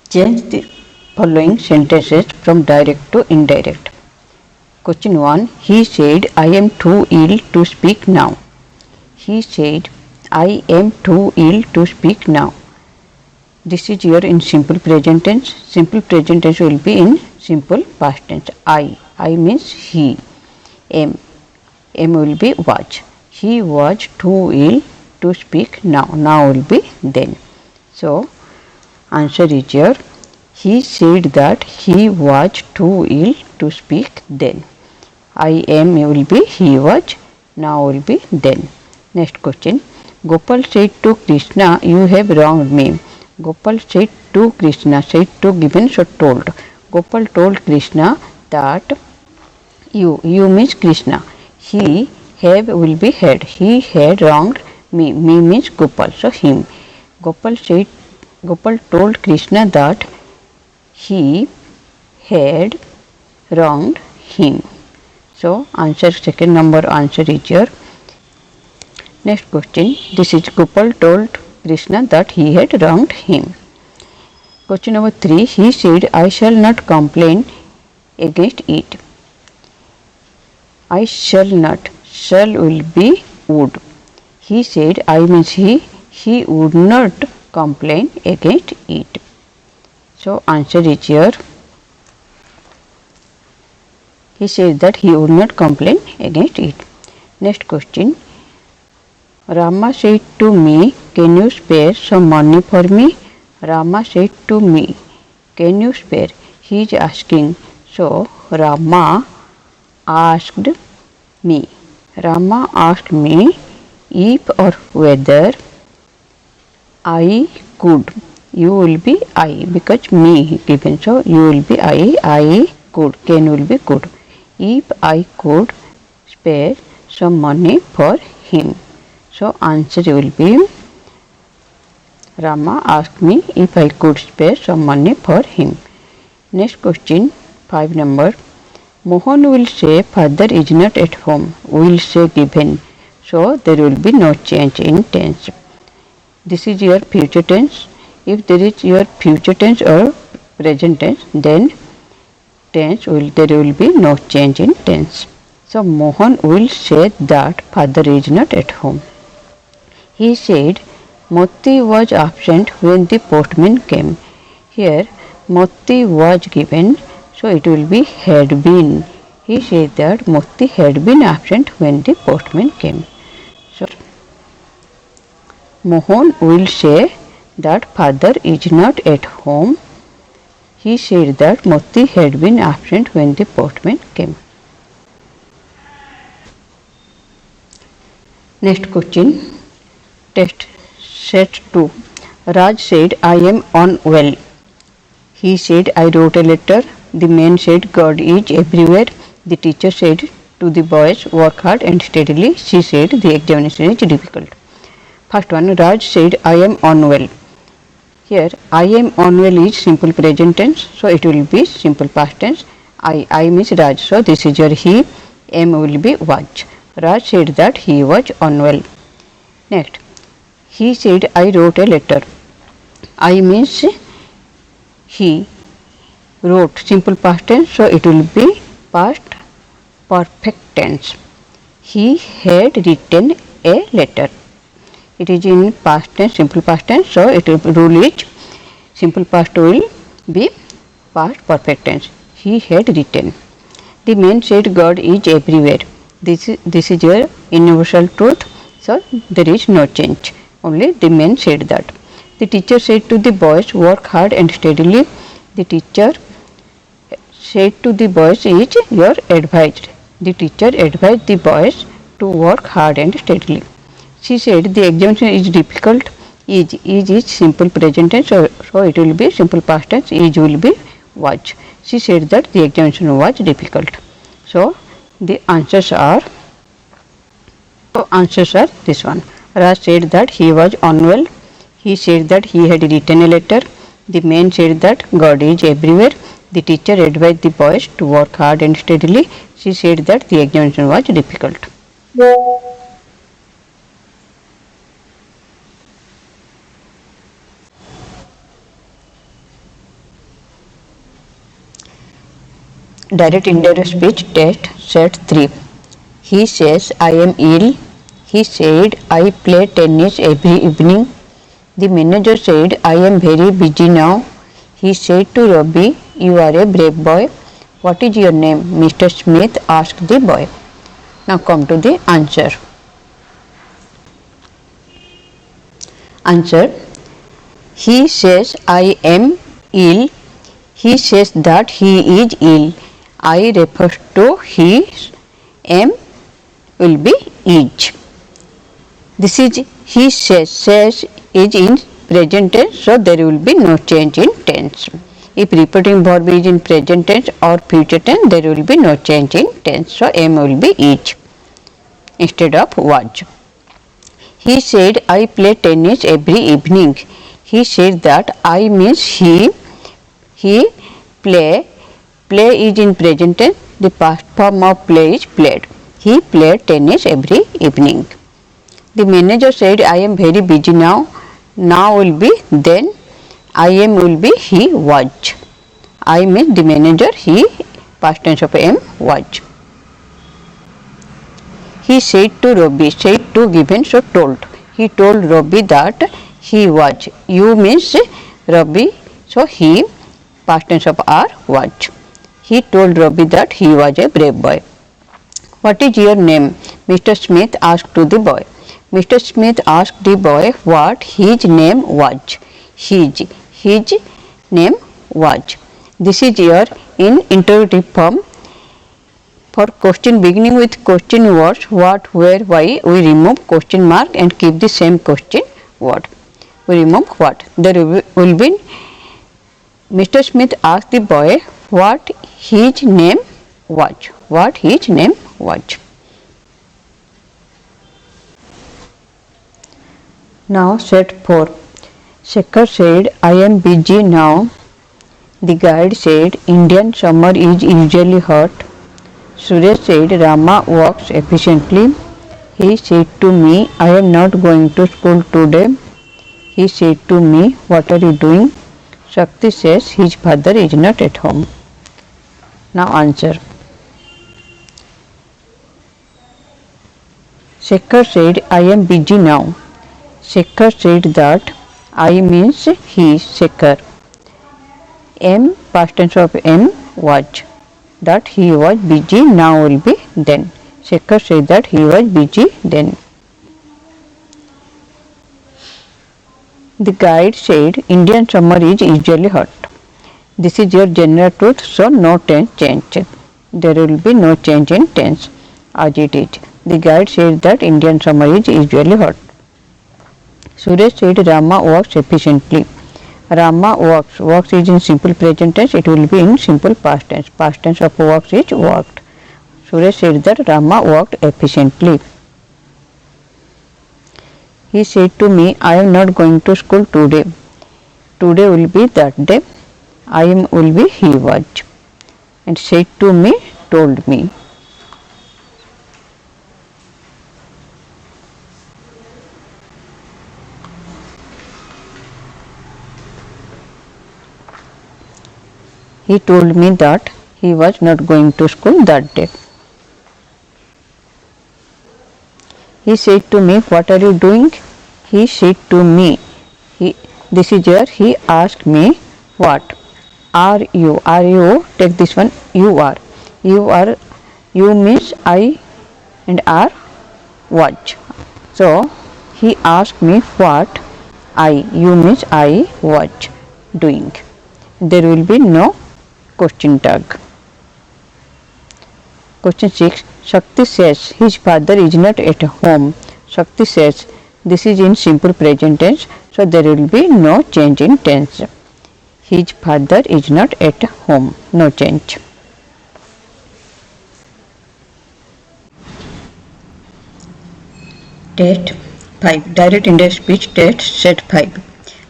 Change the following sentences from direct to indirect. Question 1. He said, I am too ill to speak now. He said, I am too ill to speak now. This is here in simple present tense. Simple present tense will be in simple past tense. I means he. M will be was. He was too ill to speak now. Now will be then. So, answer is here. He said that he was too ill to speak then. I am will be he was. Now will be then. Next question. Gopal said to Krishna, you have wronged me. Gopal said to Krishna, said to given, so told. Gopal told Krishna that you means Krishna. He have will be had. He had wronged me. Me means Gopal, so him. Gopal told Krishna that he had wronged him. So answer second number answer is here. Next question. This is Gopal told Krishna that he had wronged him. Question number 3. He said, I shall not complain against it. I shall not. Shall will be would. He said, I means he would not complain against it. So answer is here. He said that he would not complain against it. Next question. Rama said to me, can you spare some money for me? Rama said to me, can you spare? He is asking. So Rama asked me. Rama asked me if or whether I could. You will be I because me given. So you will be I could. Can will be could. If I could spare some money for him. So answer will be Rama asked me if I could spare some money for him. Next question 5 number. Mohan will say father is not at home. Will say given. So there will be no change in tense. This is your future tense. If there is your future tense or present tense, then there will be no change in tense. So Mohan will say that father is not at home. He said Moti was absent when the postman came. Here Moti was given, so it will be had been. He said that Moti had been absent when the postman came. So Mohan will say that father is not at home. He said that Moti had been absent when the postman came. Next question. Test set 2. Raj said, I am unwell. He said, I wrote a letter. The man said, God is everywhere. The teacher said to the boys, work hard and steadily. She said, the examination is difficult. First one, Raj said, I am unwell. Here, I am unwell is simple present tense, so it will be simple past tense. I means Raj, so this is your he. M will be was. Raj said that he was unwell. Next, he said, I wrote a letter. I means he wrote simple past tense, so it will be past perfect tense. He had written a letter. It is in past tense, simple past tense, so it will rule is simple past will be past perfect tense. He had written. The man said God is everywhere. This is your universal truth, so there is no change. Only the man said that. The teacher said to the boys, work hard and steadily. The teacher said to the boys is your advised. The teacher advised the boys to work hard and steadily. She said the examination is difficult. Is simple present tense, so it will be simple past tense. Is will be was. She said that the examination was difficult. So the answers are this one. Raj said that he was unwell. He said that he had written a letter. The man said that God is everywhere. The teacher advised the boys to work hard and steadily. She said that the examination was difficult. Direct Indirect Speech Test Set 3. He says, I am ill. He said, I play tennis every evening. The manager said, I am very busy now. He said to Robbie, you are a brave boy. What is your name? Mr. Smith asked the boy. Now come to the answer. Answer. He says, I am ill. He says that he is ill. I refers to his, am will be is. This is he says is in present tense, so there will be no change in tense. If repeating verb is in present tense or future tense, there will be no change in tense, so am will be is instead of was. He said, I play tennis every evening. He said that I means he play is in present tense, the past form of play is played. He played tennis every evening. The manager said, I am very busy now. Now will be then, I am will be he was. I means the manager, he, past tense of am was. He said to Robbie, said to given, so told. He told Robbie that he was. You means Robbie, so he, past tense of are was. He told Robbie that he was a brave boy. What is your name? Mr. Smith asked to the boy. Mr. Smith asked the boy what his name was. His name was. This is your in interrogative form. For question beginning with question words, what, where, why, we remove question mark and keep the same question word. We remove what? There will be Mr. Smith asked the boy what his name was. What his name was. Now set 4. Shekhar said, I am busy now. The guide said, Indian summer is usually hot. Suresh said, Rama works efficiently. He said to me, I am not going to school today. He said to me, what are you doing? Shakti says, his father is not at home. Now answer. Shekhar said, I am busy now. Shekhar said that I means he, Shekhar. Am, past tense of am was. That he was busy, now will be then. Shekhar said that he was busy then. The guide said, Indian summer is usually hot. This is your general truth, so no tense change. There will be no change in tense as it is. The guide said that Indian summer is usually hot. Suresh said Rama works efficiently. Rama works. Works is in simple present tense. It will be in simple past tense. Past tense of works is worked. Suresh said that Rama worked efficiently. He said to me, I am not going to school today. Today will be that day. I am will be he was. And said to me, told me. He told me that he was not going to school that day. He said to me, what are you doing? He said to me, this is here, he asked me, what are you? Are you? Take this one, you are. You means I and are was. So, he asked me what you means I was doing. There will be no question tag. Question 6. Shakti says his father is not at home. Shakti says this is in simple present tense, so there will be no change in tense. His father is not at home. No change. Test 5. Direct Indirect Speech Test Set 5.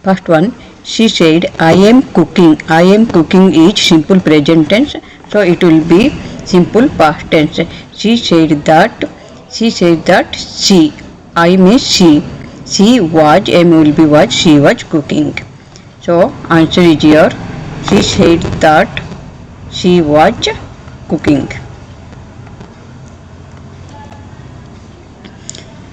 First one. She said, I am cooking. I am cooking is simple present tense, so it will be simple past tense. She said that she, I means she was, am will be was, she was cooking. So answer is here. She said that she was cooking.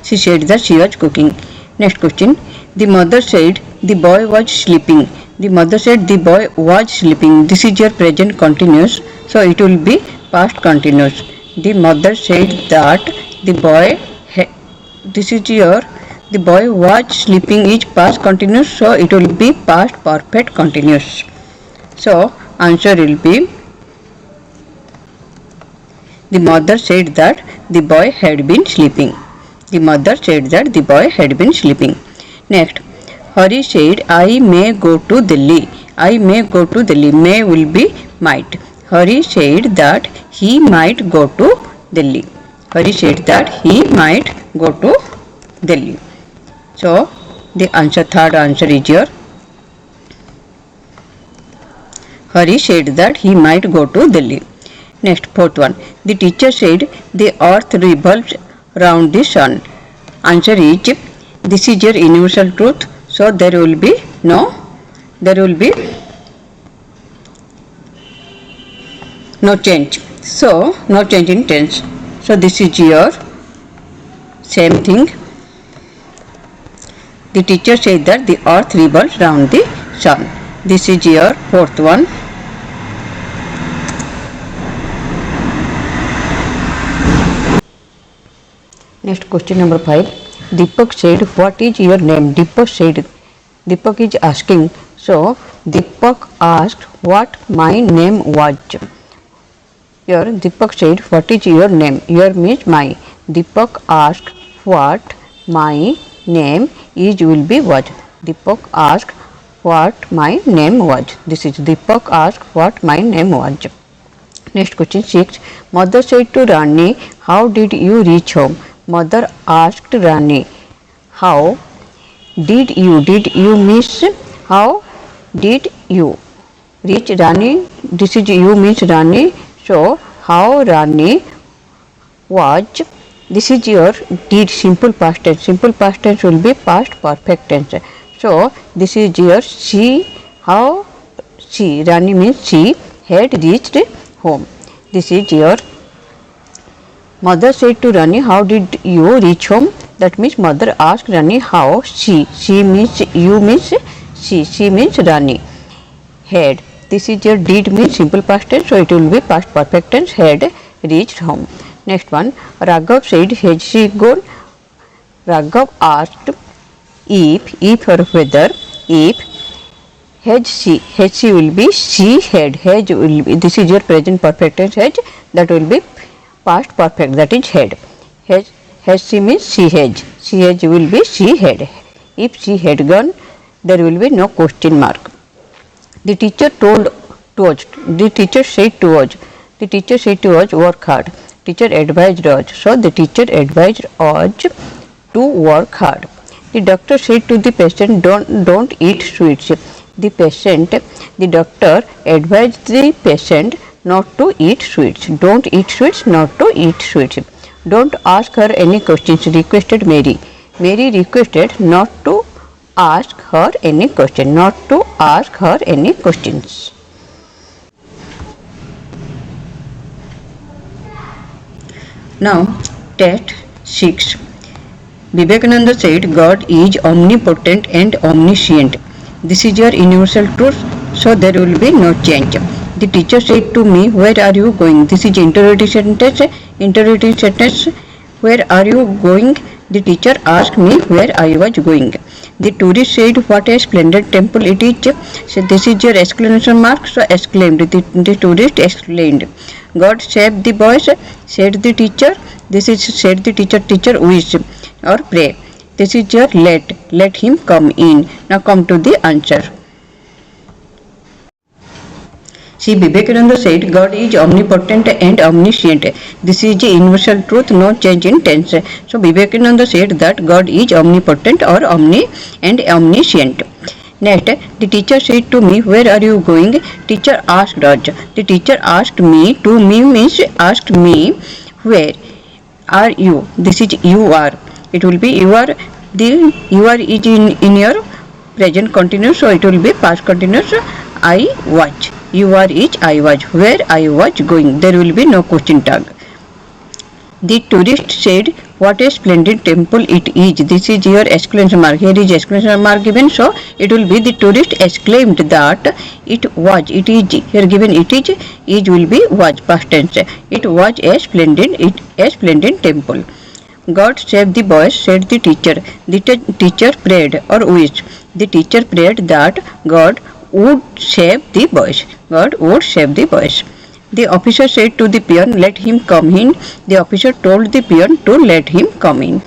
She said that she was cooking. Next question. The mother said the boy was sleeping. The mother said the boy was sleeping. This is your present continuous, so it will be past continuous. The mother said that the boy the boy was sleeping is past continuous, so it will be past perfect continuous. So answer will be the mother said that the boy had been sleeping. The mother said that the boy had been sleeping. Next, Hari said, I may go to Delhi. I may go to Delhi. May will be might. Hari said that he might go to Delhi. Hari said that he might go to Delhi. So, the answer, third answer is your Hari said that he might go to Delhi. Next, fourth one. The teacher said the earth revolves round the sun. Answer is this is your universal truth, so there will be no change. So no change in tense. So this is your same thing. The teacher said that the earth revolves round the sun. This is your fourth one. Next, question number 5. Deepak said, what is your name? Deepak is asking. So Deepak asked what my name was. Here Deepak said, what is your name? Your means my. Deepak asked what my name is will be was. Deepak asked what my name was. This is Deepak asked what my name was. Next, question 6. Mother said to Rani, how did you reach home? Mother asked Rani, how did you? Did you miss? How did you reach Rani? This is you means Rani. So how Rani was. This is your did, simple past tense. Simple past tense will be past perfect tense. So this is your she. How she, Rani means she, had reached home. This is your mother said to Rani, how did you reach home? That means mother asked Rani how she means you means she means Rani, had. This is your did means simple past tense, so it will be past perfect tense, had reached home. Next one, Raghav said, has she gone? Raghav asked if or whether, if has she will be she had, has will be, this is your present perfect tense, has, that will be past perfect, that is had. Has she means she has will be she had. If she had gone, there will be no question mark. The teacher told to us, the teacher said to us, work hard. Teacher advised us, so the teacher advised us to work hard. The doctor said to the patient, don't eat sweets. The doctor advised the patient not to eat sweets. Don't eat sweets, not to eat sweets. Don't ask her any questions, requested Mary. Mary requested not to ask her any question, not to ask her any questions. Now, test 6. Vivekananda said, God is omnipotent and omniscient. This is your universal truth, so there will be no change. The teacher said to me, where are you going? This is interrogation sentence. Where are you going? The teacher asked me where I was going. The tourist said, what a splendid temple it is. So this is your exclamation mark, so exclaimed. The tourist exclaimed. God save the boys, said the teacher. This is said the teacher wish or pray. This is your let him come in. Now come to the answer. See, Vivekananda said God is omnipotent and omniscient. This is the universal truth, no change in tense. So Vivekananda said that God is omnipotent or and omniscient. Next, the teacher said to me, where are you going? Teacher asked us. The teacher asked me, to me means asked me, where are you? This is you are. It will be you are. You are is in your present continuous, so it will be past continuous. I was. You are is I was. Where I was going. There will be no question tag. The tourist said, what a splendid temple it is. This is your exclamation mark. Here is exclamation mark given, so it will be the tourist exclaimed that it was, it is. Here given it is will be was, past tense. It was a splendid temple. God save the boys, said the teacher. The teacher prayed or wished. The teacher prayed that God would save the boys. God would save the boys. The officer said to the peon, let him come in. The officer told the peon to let him come in.